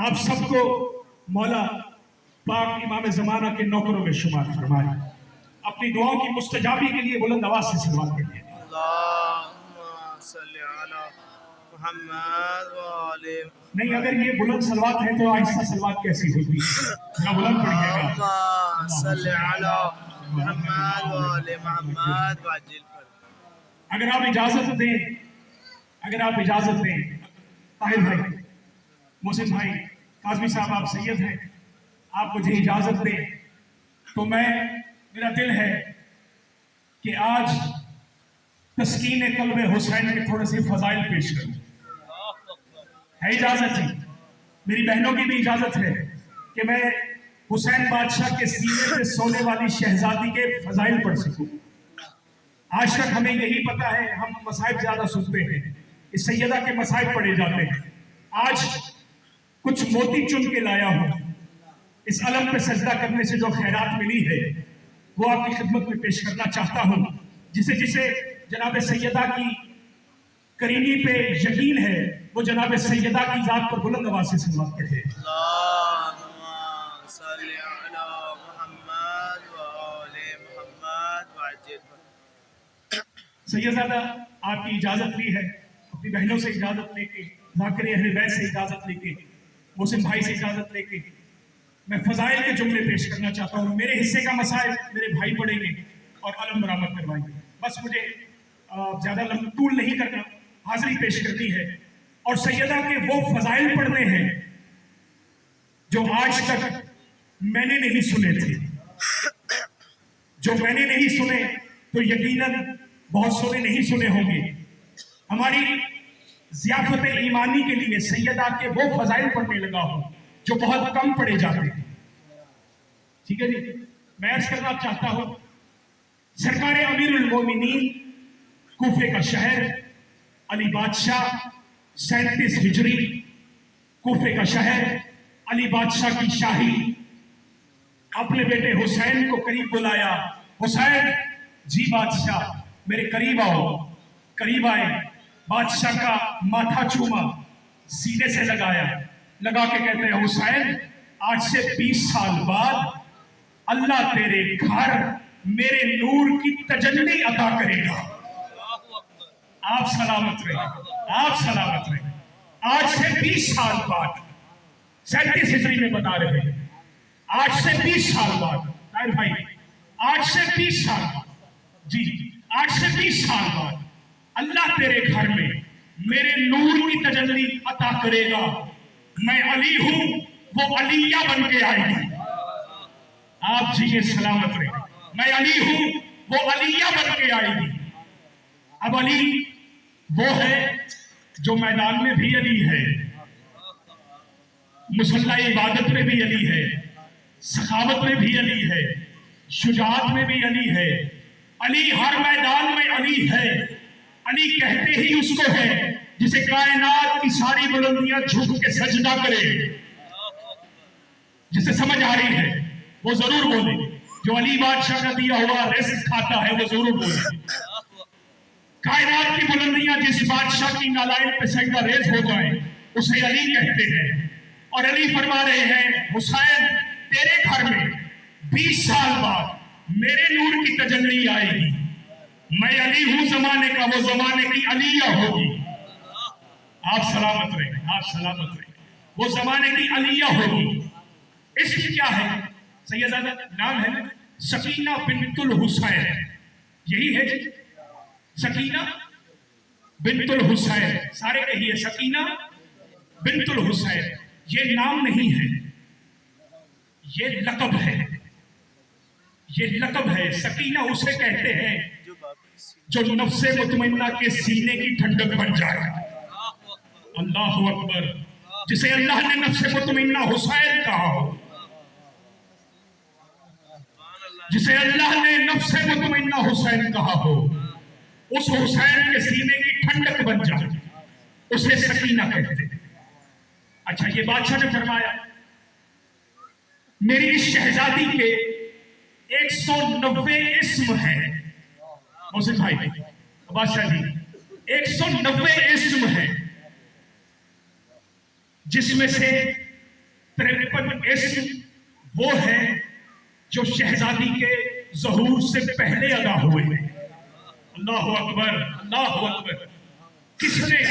آپ سب کو مولا پاک امام زمانہ کے نوکروں میں شمار فرمائے. اپنی دعاؤں کی مستجابی کے لیے بلند آواز سے صلوات پڑھیے. اللہم صلی علی محمد وآلہ نہیں، اگر یہ بلند صلوات ہے تو آہستہ صلوات کیسی ہوگی؟ نہ بلند پڑھیے گا. اللہم صلی علی محمد وآلہ محمد وعجل فرج. اگر آپ اجازت دیں طاہر بھائی، محسن بھائی، قاضمی صاحب، آپ سید ہیں، آپ مجھے اجازت دیں تو میرا دل ہے کہ آج تسکین قلب حسین کے تھوڑے سے فضائل پیش کروں. ہے اجازت جی؟ میری بہنوں کی بھی اجازت ہے کہ میں حسین بادشاہ کے سینے پہ سونے والی شہزادی کے فضائل پڑھ سکوں. آج تک ہمیں یہی پتا ہے، ہم مصائب زیادہ سنتے ہیں، اس سیدہ کے مصائب پڑھے جاتے ہیں. آج کچھ موتی چن کے لایا ہوں. اس علم پہ سجدہ کرنے سے جو خیرات ملی ہے وہ آپ کی خدمت میں پیش کرنا چاہتا ہوں. جسے جناب سیدہ کی کریمی پہ یقین ہے وہ جناب سیدہ کی ذات پر بلند آواز سے صلوات پڑھے. اللہم صلی علی محمد وآلہ محمد وعجل فرج. سیدزادہ آپ کی اجازت لی ہے، اپنی بہنوں سے اجازت لے کے، ذاکر اہل بیت سے اجازت لے کے، محسن بھائی سے اجازت لے کے میں فضائل کے جملے پیش کرنا چاہتا ہوں. میرے حصے کا مسائل میرے بھائی پڑھیں گے اور علم برآمد کروائیں گے. بس مجھے زیادہ طول نہیں کرنا، حاضری پیش کرنی ہے اور سیدہ کے وہ فضائل پڑھنے ہیں جو آج تک میں نے نہیں سنے تھے. جو میں نے نہیں سنے تو یقیناً بہت سونے نہیں سنے ہوں گے. ہماری ضیافت ایمانی کے لیے سیدہ کے وہ فضائل پڑھنے لگا ہوں جو بہت کم پڑھے جاتے ہیں. ٹھیک ہے جی؟ میں عرض کرنا چاہتا ہوں، سرکار امیر المومنین، کوفے کا شہر، علی بادشاہ، 37 ہجری، کوفے کا شہر، علی بادشاہ کی شاہی، اپنے بیٹے حسین کو قریب بلایا. حسین جی بادشاہ میرے قریب آؤ. قریب آئے، بادشاہ کا ماتھا چوما، سینے سے لگا کے کہتے ہیں حسین آج سے 20 سال بعد اللہ تیرے گھر میرے نور کی تجلی عطا کرے گا. آپ سلامت رہیں، آپ سلامت رہیں. آج سے 20 سال بعد، 37 ہجری میں بتا رہے ہیں، آج سے 20 سال بعد، طاہر بھائی، آج سے 20 سال بعد، جی آج سے 20 سال بعد اللہ تیرے گھر میں میرے نور کی تجلی عطا کرے گا. میں علی ہوں، وہ علیہ بن کے آئے گی. آپ جی یہ سلامت رہیں. میں علی ہوں، وہ علیہ بن کے آئے گی. اب علی وہ ہے جو میدان میں بھی علی ہے، مصلی عبادت میں بھی علی ہے، سخاوت میں بھی علی ہے، شجاعت میں بھی علی ہے. علی ہر میدان میں علی ہے. علی کہتے ہی اس کو ہے جسے کائنات کی ساری بلندیاں جھک کے سجدہ کرے. جسے سمجھ آ رہی ہے وہ ضرور بولے. جو علی بادشاہ کا دیا ہوا رزق کھاتا ہے وہ ضرور بولے. کائنات کی بلندیاں جس بادشاہ کی نالائن پہ سجدہ ریز ہو جائیں اسے علی کہتے ہیں. اور علی فرما رہے ہیں حسین تیرے گھر میں 20 سال بعد میرے نور کی تجلی آئے گی. میں علی ہوں زمانے کا، وہ زمانے کی علیہ ہوگی. آپ سلامت رہیں، آپ سلامت رہیں. وہ زمانے کی علیہ ہوگی. اسم کیا ہے سیدزادہ؟ نام ہے نا سکینہ بنت الحسین. یہی ہے جی، سکینہ بنت الحسین. سارے کہیے سکینہ بنت الحسین. یہ نام نہیں ہے، یہ لقب ہے. یہ لقب ہے. سکینہ اسے کہتے ہیں جو نفس مطمئنہ کے سینے کی ٹھنڈک بن جائے. اللہ اکبر. جسے اللہ نے نفس مطمئنہ حسین کہا ہو، جسے اللہ نے نفس مطمئنہ حسین کہا ہو، اس حسین کے سینے کی ٹھنڈک بن جائے اسے سکینہ کہتے ہیں. اچھا، یہ بادشاہ نے فرمایا میری اس شہزادی کے 190 اسم ہیں. محسن بھائی، بادشاہ جی 190 اسم ہیں، جس میں سے 53 اسم وہ ہیں جو شہزادی کے ظہور سے پہلے ادا ہوئے ہیں۔ اللہ اکبر، اللہ اکبر۔ کس نے؟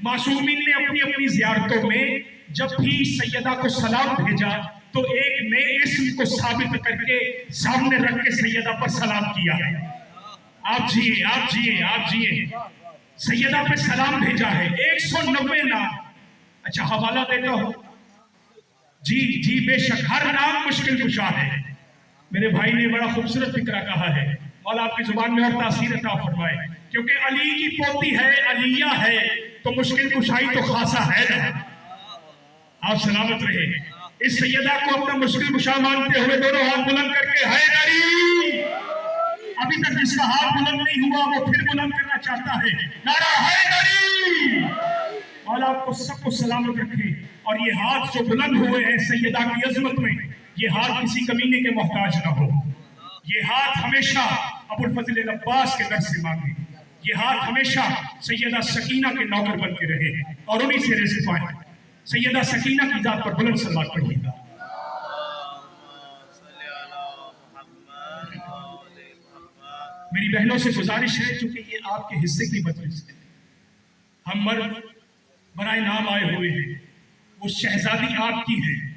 معصومین نے اپنی اپنی زیارتوں میں جب بھی سیدہ کو سلام بھیجا تو ایک نئے اسم کو ثابت کر کے سامنے رکھ کے سیدہ پر سلام کیا ہے۔ آپ جیئے، آپ جیئے، آپ جیئے۔ سیدہ پہ سلام بھیجا ہے، 190 نام۔ اچھا حوالہ دیتا ہوں، جی جی بے شک، ہر نام مشکل کشا ہے۔ میرے بھائی نے بڑا خوبصورت فکرہ کہا ہے، مولا آپ کی زبان میں اور تاثیر عطا فرمائے، کیونکہ علی کی پوتی ہے، علیہ ہے، تو مشکل کشائی تو خاصا ہے نا۔ آپ سلامت رہے۔ اس سیدہ کو اپنا مشکل کشا مانتے ہوئے دونوں ہاتھ بلند کر کے حیدری، ابھی تک جس کا ہاتھ بلند نہیں ہوا وہ پھر بلند کرنا چاہتا ہے، نعرہ حیدری۔ مولا آپ کو سب کو سلامت رکھے، اور یہ ہاتھ جو بلند ہوئے ہیں سیدہ کی عظمت میں، یہ ہاتھ کسی کمینے کے محتاج نہ ہو۔ یہ ہاتھ ہمیشہ ابو الفضل العباس کے در سے مانگے، یہ ہاتھ ہمیشہ سیدہ سکینہ کے نوکر بن کے رہے اور انہی سے رزق پائے۔ سیدہ سکینہ کی ذات پر بلند صلوات پڑھیے گا۔ میری بہنوں سے گزارش ہے، چونکہ یہ آپ کے حصے کی مجلس ہے، ہم مرد برائے نام آئے ہوئے ہیں، وہ شہزادی آپ کی ہے،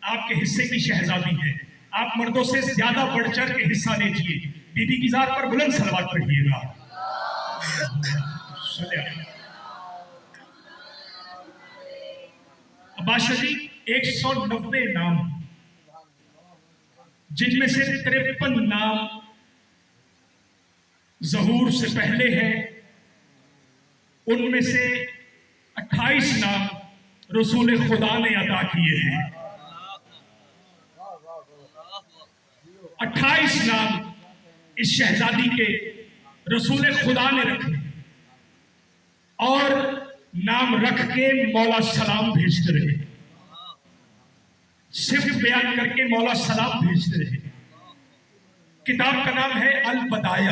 آپ کے حصے کی شہزادی ہے، آپ مردوں سے زیادہ بڑھ چڑھ کے حصہ لیجئے۔ بی بی کی ذات پر بلند صلوات پڑھیے گا۔ بادشاہ جی 190 نام، جن میں سے 53 نام ظہور سے پہلے ہیں، ان میں سے 28 نام رسول خدا نے عطا کیے ہیں۔ 28 نام اس شہزادی کے رسول خدا نے رکھے، اور نام رکھ کے مولا سلام بھیجتے رہے، صرف بیان کر کے مولا سلام بھیجتے رہے۔ کتاب کا نام ہے البدایہ۔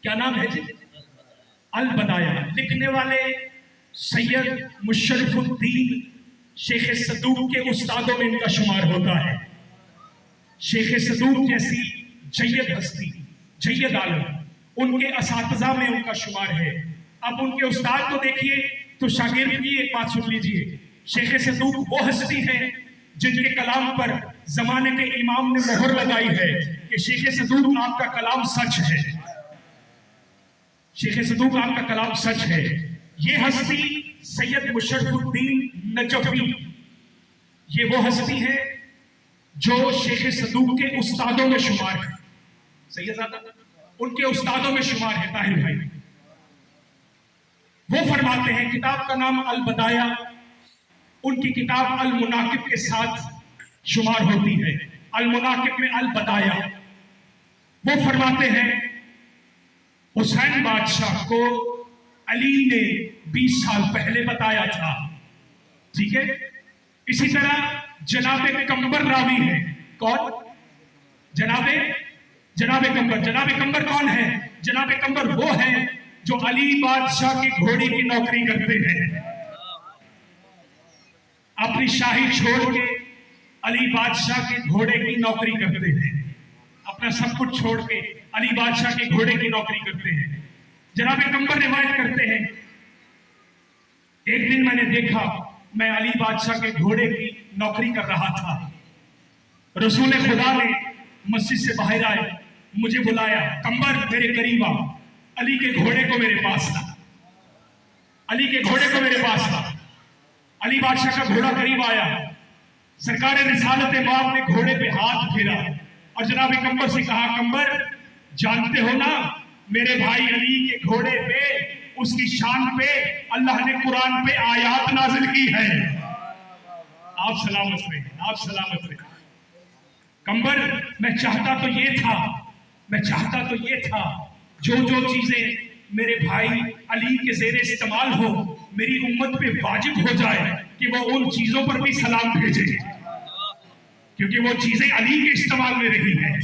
کیا نام ہے جی؟ البدایہ۔ لکھنے والے سید مشرف الدین شیخ صدوق کے استادوں میں ان کا شمار ہوتا ہے۔ شیخ صدوق جیسی جید ہستی، جید عالم، ان کے اساتذہ میں ان کا شمار ہے۔ اب ان کے استاد کو دیکھیے تو شاگرد کی ایک بات سن لیجئے، شیخ صدوق وہ ہستی ہے جن کے کلام پر زمانے کے امام نے مہر لگائی ہے کہ شیخ صدوق آپ کا کلام سچ ہے، شیخ صدوق آپ کا کلام سچ ہے۔ یہ ہستی سید مشرف الدین نجفی، یہ وہ ہستی ہے جو شیخ صدوق کے استادوں میں شمار ہے۔ سید زادہ ان کے استادوں میں شمار ہے۔ طاہر بھائی وہ فرماتے ہیں، کتاب کا نام البدایہ، ان کی کتاب المناقب کے ساتھ شمار ہوتی ہے۔ المناقب میں البدایہ۔ وہ فرماتے ہیں حسین بادشاہ کو علی نے 20 سال پہلے بتایا تھا، ٹھیک ہے۔ اسی طرح جناب کمبر راوی ہے۔ کون؟ جناب کمبر۔ جناب کمبر کون ہے؟ جناب کمبر وہ ہیں جو علی بادشاہ کی گھوڑی کی نوکری کرتے ہیں، اپنی شاہی چھوڑ کے علی بادشاہ کے گھوڑے کی نوکری کرتے ہیں، اپنا سب کچھ چھوڑ کے علی بادشاہ کے گھوڑے کی نوکری کرتے ہیں۔ جناب کمبر روایت کرتے ہیں، ایک دن میں نے دیکھا، میں علی بادشاہ کے گھوڑے کی نوکری کر رہا تھا، رسول خدا نے مسجد سے باہر آئے، مجھے بلایا، کمبر میرے قریب آ، علی کے گھوڑے کو میرے پاس لا، علی کے گھوڑے کو میرے پاس لا۔ علی بادشاہ کا گھوڑا قریب آیا، سرکار رسالت باب نے گھوڑے پہ ہاتھ پھیرا اور جناب کمبر سے کہا، کمبر جانتے ہو نا میرے بھائی علی کے گھوڑے پہ، اس کی شان پہ اللہ نے قرآن پہ آیات نازل کی ہے۔ آپ سلامت رہے، آپ سلامت رہے۔ کمبر میں چاہتا تو یہ تھا جو چیزیں میرے بھائی علی کے زیر استعمال ہو، میری امت پہ واجب ہو جائے کہ وہ ان چیزوں پر بھی سلام بھیجے، کیونکہ وہ چیزیں علی کے استعمال میں رہی ہیں۔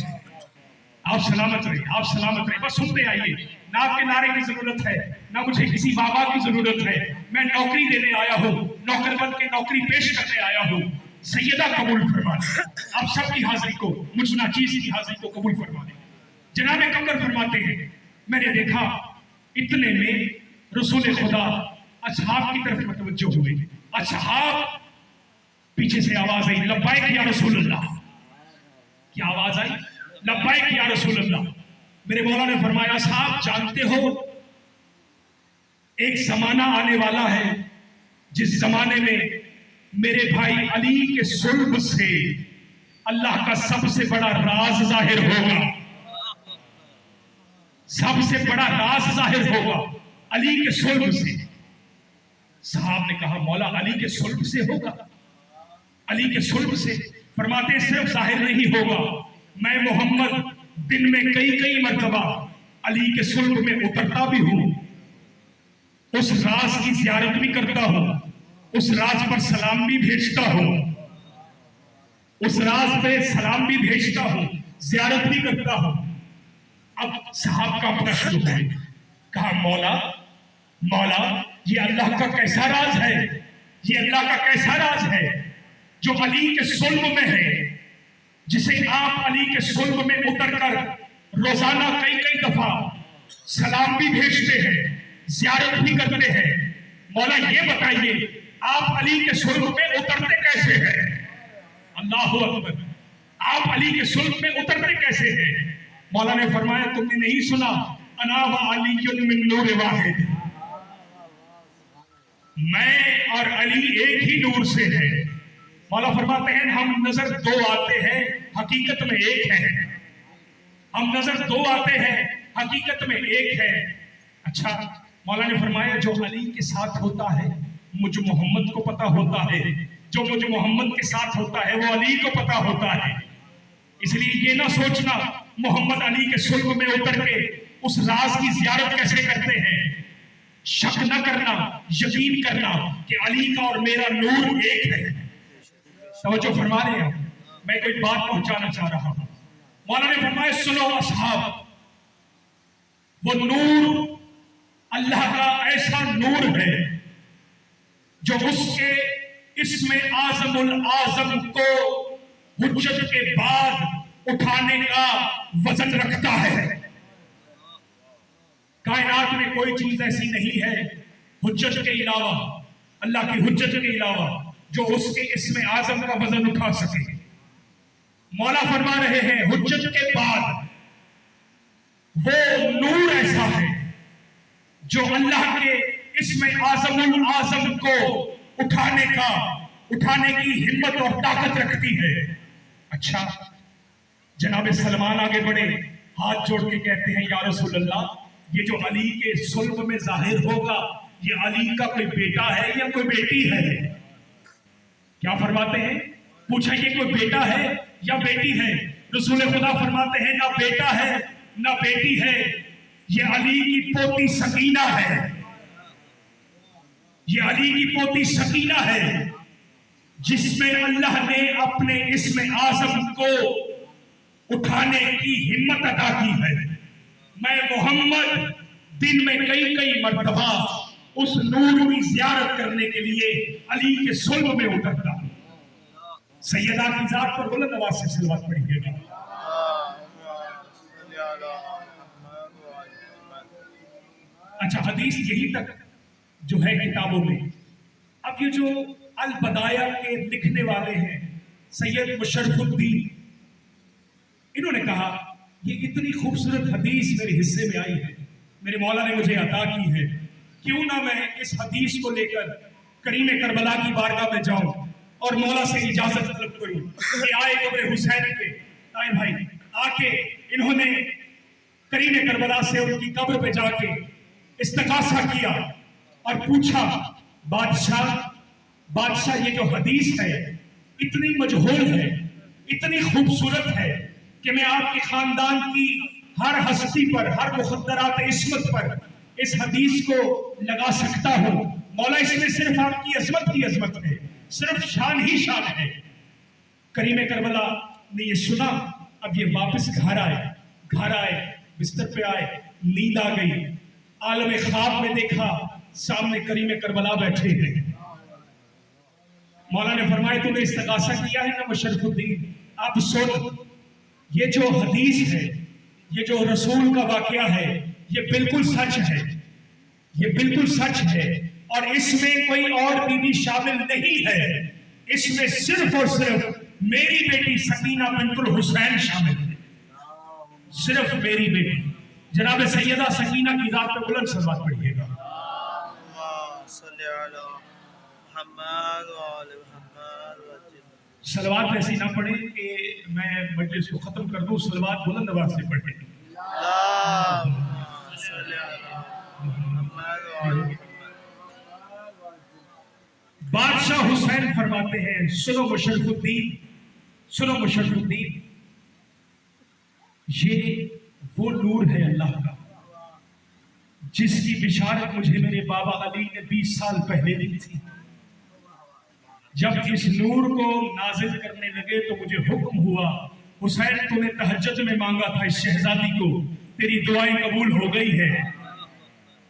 آپ سلامت رہے، آپ سلامت رہے۔ بس سنتے آئیے، نہ آپ کے نعرے کی ضرورت ہے، نہ مجھے کسی بابا کی ضرورت ہے، میں نوکری دینے آیا ہوں، نوکر بن کے نوکری پیش کرنے آیا ہوں۔ सैयदा कबूल फरमा लें, आप सबकी हाजिरी को, मुझ नाचीज की हाजिरी को कबूल फरमा लें। जनाब कमर फरमाते हैं, मैंने देखा इतने में रसूल खुदा असहाब की तरफ मतवज्जो हुए। असहाब, पीछे से आवाज आई, लब्बाइक या रसूल अल्लाह। क्या आवाज आई? लब्बाइक या रसूल अल्लाह। मेरे मौला ने फरमाया, असहाब जानते हो एक जमाना आने वाला है जिस जमाने में मेरे भाई अली के सुल्ब से अल्लाह का सबसे बड़ा राज जाहिर होगा। सबसे बड़ा राज जाहिर होगा अली के सुल्ब से। साहब ने कहा, मौला अली के सुल्ब से होगा? अली के सुल्ब से? फरमाते सिर्फ जाहिर नहीं होगा, मैं मोहम्मद दिन में कई कई मर्तबा अली के सुल्ब में उतरता भी हूं, उस राज की जियारत भी करता हूं, उस राज पर सलाम भी भेजता हूं, उस राज पे सलाम भी भेजता हूं, जियारत भी करता हूं। अब साहब का अपना शुरू है। कहा, मौला मौला ये अल्लाह का कैसा राज है, ये अल्लाह का कैसा राज है जो अली के सुल्ब में है, जिसे आप अली के सुल्ब में उतरकर रोजाना कई कई दफा सलाम भी भेजते हैं, जियारत भी करते हैं। मौला ये बताइए, आप अली के सुल्ब में उतरते कैसे हैं? अल्लाहु अकबर, आप अली के सुल्ब में उतरते कैसे हैं? मौला ने फरमाया, तुमने नहीं सुना, अना व अली मिन नूर वाहिद, मैं और अली एक ही नूर से है। मौला फरमाते हैं, हम नजर दो आते हैं, हकीकत में एक है। हम नजर दो आते हैं, हकीकत में एक है। अच्छा, मौला ने फरमाया, जो अली के साथ होता है मुझ मोहम्मद को पता होता है, जो मुझ मोहम्मद के साथ होता है वो अली को पता होता है। इसलिए ये ना सोचना मोहम्मद अली के सुल्ब में उतर के उस राज की जियारत कैसे करते हैं। शक न करना, यकीन करना कि अली का और मेरा नूर एक है। तवज्जो फरमा रहे हैं, मैं कोई बात पहुंचाना चाह रहा हूं। मौला ने फरमाया, सुनो असहाब, वो नूर अल्लाह का ऐसा नूर है जो उसके इसमें आजमुल आजम को हुज्जत के बाद उठाने का वजन रखता है। कायनात में कोई चीज ऐसी नहीं है हुज्जत के अलावा, अल्लाह की हुज्जत के अलावा, जो उसके इसमें आजम का वजन उठा सके। मौला फरमा रहे हैं, हुज्जत के बाद वो नूर ऐसा है जो अल्लाह के इसमें आजमुल आजम को उठाने की हिम्मत और ताकत रखती है। अच्छा, जनाब सलमान आगे बढ़े, हाथ जोड़ के कहते हैं, या रसूल अल्लाह, ये जो अली के सुल्ब में जाहिर होगा, ये अली का कोई बेटा है या कोई बेटी है? क्या फरमाते हैं? पूछा, ये कोई बेटा है या बेटी है? रसूल खुदा फरमाते हैं, ना बेटा है ना बेटी है, ये अली की पोती सकीना है। ये अली की पोती सकीना है जिसमें अल्लाह ने अपने इसमें आजम को उठाने की हिम्मत अदा की है। मैं मोहम्मद दिन में कई कई मर्तबा उस नूर की जियारत करने के लिए अली के सुल्ब में उतरता हूं। सैयदा की जात पर बुलंद आवाज से सलवात पढ़िएगा। अच्छा, हदीस यही तक जो है किताबों में। अब ये जो अल बदाया के लिखने वाले हैं सैयद मुशर्रफुद्दीन, इन्होंने कहा ये इतनी खूबसूरत हदीस मेरे हिस्से में आई है, मेरे मौला ने मुझे अता की है, क्यों ना मैं इस हदीस को लेकर करीम करबला की बारगाह में जाऊं और मौला से इजाजत तलब करूं कि आए कब्र हुसैन पे, आए भाई आके इन्होंने करीम करबला से उनकी कब्र पे जाके इस्तगासा किया और पूछा, बादशाह ये जो हदीस है इतनी मजहूल है, इतनी खूबसूरत है कि मैं आपके खानदान की हर हस्ती पर, हर मुखद्दरात इस्मत पर इस हदीस को लगा सकता हूं। मौला, इसमें सिर्फ आपकी अजमत ही अजमत है, सिर्फ शान ही शान है। करीम करबला ने ये सुना, अब ये वापस घर आए, बिस्तर पे आए, नींद आ गई, आलम ख्वाब में देखा सामने करीम करबला बैठे हैं। मौला ने फरमाया तूने इस्तगासा किया है ना मुशर्रफुद्दीन, अब सुन, ये जो हदीस है, ये जो रसूल का वाकया है, ये बिल्कुल सच है, ये बिल्कुल सच है, और इसमें कोई और बीवी शामिल नहीं है, इसमें सिर्फ और सिर्फ मेरी बेटी सकीना बिंतुल हुसैन शामिल है, सिर्फ मेरी बेटी। जनाब सैयदा सकीना की जात पे बुलंद सलवात पढ़िएगा। सलवात ऐसी ना पढ़े कि मैं मजलिस को खत्म कर दूं, सलवात बुलंद आवाज से पढ़े। बादशाह हुसैन फरमाते हैं, सुनो मुशर्रफुद्दीन, सुनो मुशर्रफुद्दीन, ये वो नूर है अल्लाह का जिसकी बिशारत मुझे मेरे बाबा अली ने 20 साल पहले दी थी। जब इस नूर को नाजिल करने लगे तो मुझे हुक्म हुआ, हुसैन तूने तहज्जुद में मांगा था इस शहजादी को, तेरी दुआएं कबूल हो गई है,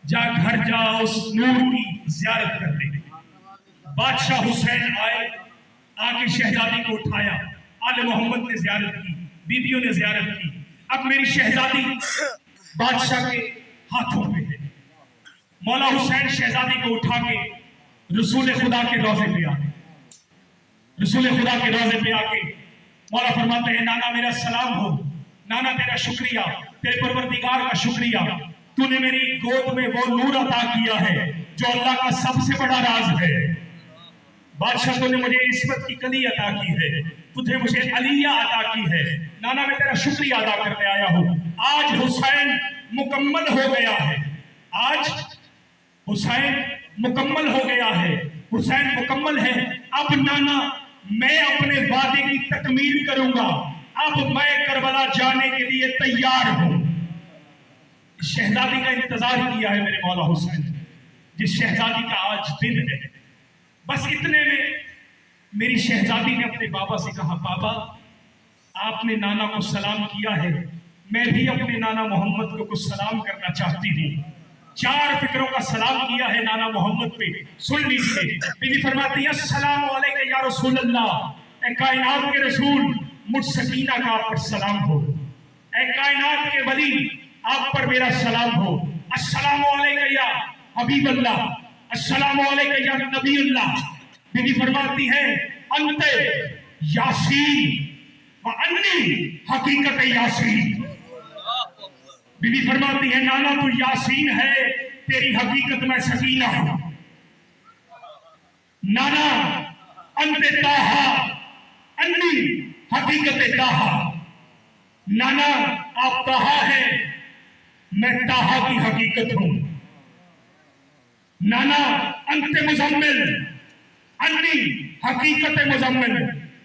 जा घर जा उस नूर की जियारत कर ले। बादशाह हुसैन आए, आके शहजादी को उठाया, आले मोहम्मद ने जियारत की, बीबियों ने जियारत की। अब मेरी शहजादी बादशाह के हाथों में है। मौला हुसैन शहजादी को उठा के रसूल खुदा के रोजे पे आके, रसूल खुदा के रोजे पे आके मौला फरमाते हैं, नाना मेरा सलाम हो, नाना तेरा शुक्रिया, तेरे परवरदिगार का शुक्रिया, तूने मेरी गोद में वो नूर अता किया है जो अल्लाह का सबसे बड़ा राज है। बादशाह तूने मुझे इस्मत की कली अता की है, तुझे मुझे अलिया अता की है, नाना मैं तेरा शुक्रिया अदा करने आया हूं। आज हुसैन मुकम्मल हो गया है, आज हुसैन मुकम्मल हो गया है, हुसैन मुकम्मल है। अब नाना मैं अपने वादे की तकमील करूंगा, अब मैं करबला जाने के लिए तैयार हूं। शहजादी का इंतजार किया है मेरे मौला हुसैन, जिस शहजादी का आज दिन है। बस इतने में मेरी शहजादी ने अपने बाबा से कहा, बाबा आपने नाना को सलाम किया है, मैं भी अपने नाना मोहम्मद को कुछ सलाम करना चाहती हूँ। 4 फिक्रों का सलाम किया है नाना मोहम्मद पे, सुन लीजिए। बीवी फरमाती है, अस्सलामु अलैका या रसूल अल्लाह, ए कायनात के रसूल, मुझ सकीना का आप पर सलाम हो, ए कायनात के वली आप पर मेरा सलाम हो। अस्सलामु अलैका या हबीब अल्लाह, अस्सलामु अलैका या नबी अल्लाह। बीवी फरमाती है, अंते यासीन व अन्नी हकीकत यासीन। बीवी फरमाती है, नाना तू यासीन है, तेरी हकीकत में सकीना हूं। नाना अंते ताहा अन्नी हकीकत ताहा, नाना आप ताहा है, मैं ताहा की हकीकत हूं। नाना अंते मुजम्मिल अन्नी हकीकत मुजम्मिल,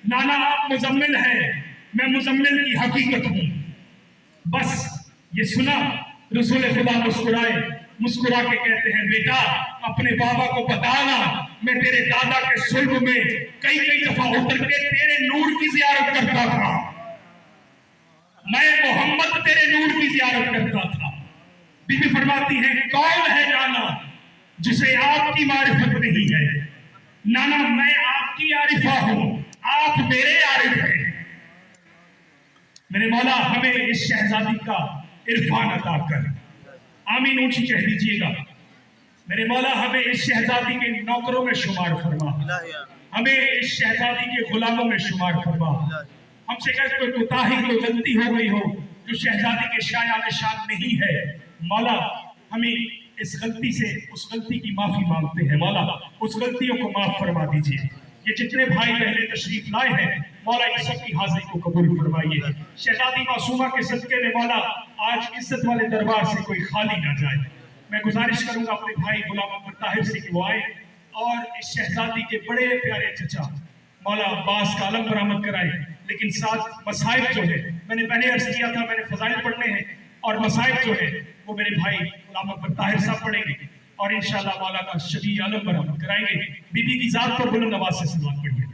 नाना आप मुजम्मिल है, मैं मुजम्मिल की हकीकत हूं। बस ये सुना, रसूल खुदा मुस्कुराए, मुस्कुरा के कहते हैं, बेटा अपने बाबा को बताना, मैं तेरे दादा के सुल्ब में कई कई दफा उतर के तेरे नूर की जियारत करता था, मैं मोहम्मद तेरे नूर की जियारत करता था। बीबी फरमाती है, कौन है नाना जिसे आपकी मारिफत नहीं है? नाना मैं आपकी आरिफा हूं, आप मेरे आरिफ हैं। मेरे मौला हमें इस शहजादी का इरफान अता कर, आमीन ऊंची कह दीजिएगा। मेरे मौला हमें इस शहजादी के नौकरों में शुमार फरमा, हमें इस शहजादी के गुलामों में शुमार फरमा। हमसे अगर कोई कोताही कोई गलती हो गई हो जो शहजादी के शायान शान नहीं है, मौला हमें इस गलती से उस गलती की माफी मांगते हैं। मौला उस गलतियों को माफ फरमा दीजिए। ये जितने भाई बहने तशरीफ लाए हैं, मौला इन सब की हाजिरी को कबूल फरमाइए। शहजादी मासूमा के सदके में मौला आज इज्जत वाले दरबार से कोई खाली ना जाए। मैं गुजारिश करूंगा अपने भाई गुलाम अकबर ताहिर से कि वो आए और इस शहजादी के बड़े प्यारे चचा मौला अब्बास का आलम बरामद कराए। लेकिन साथ मसाइब जो है, मैंने पहले अर्ज किया था, मैंने फजाइल पढ़ने हैं और मसाइब जो है वो मेरे भाई गुलाम अकबर ताहिर साहब पढ़ेंगे और इंशाअल्लाह मौला का शबी आलम बरामद कराएंगे। बीबी की जात पर बुलंद आवाज से सलाम पढ़िए।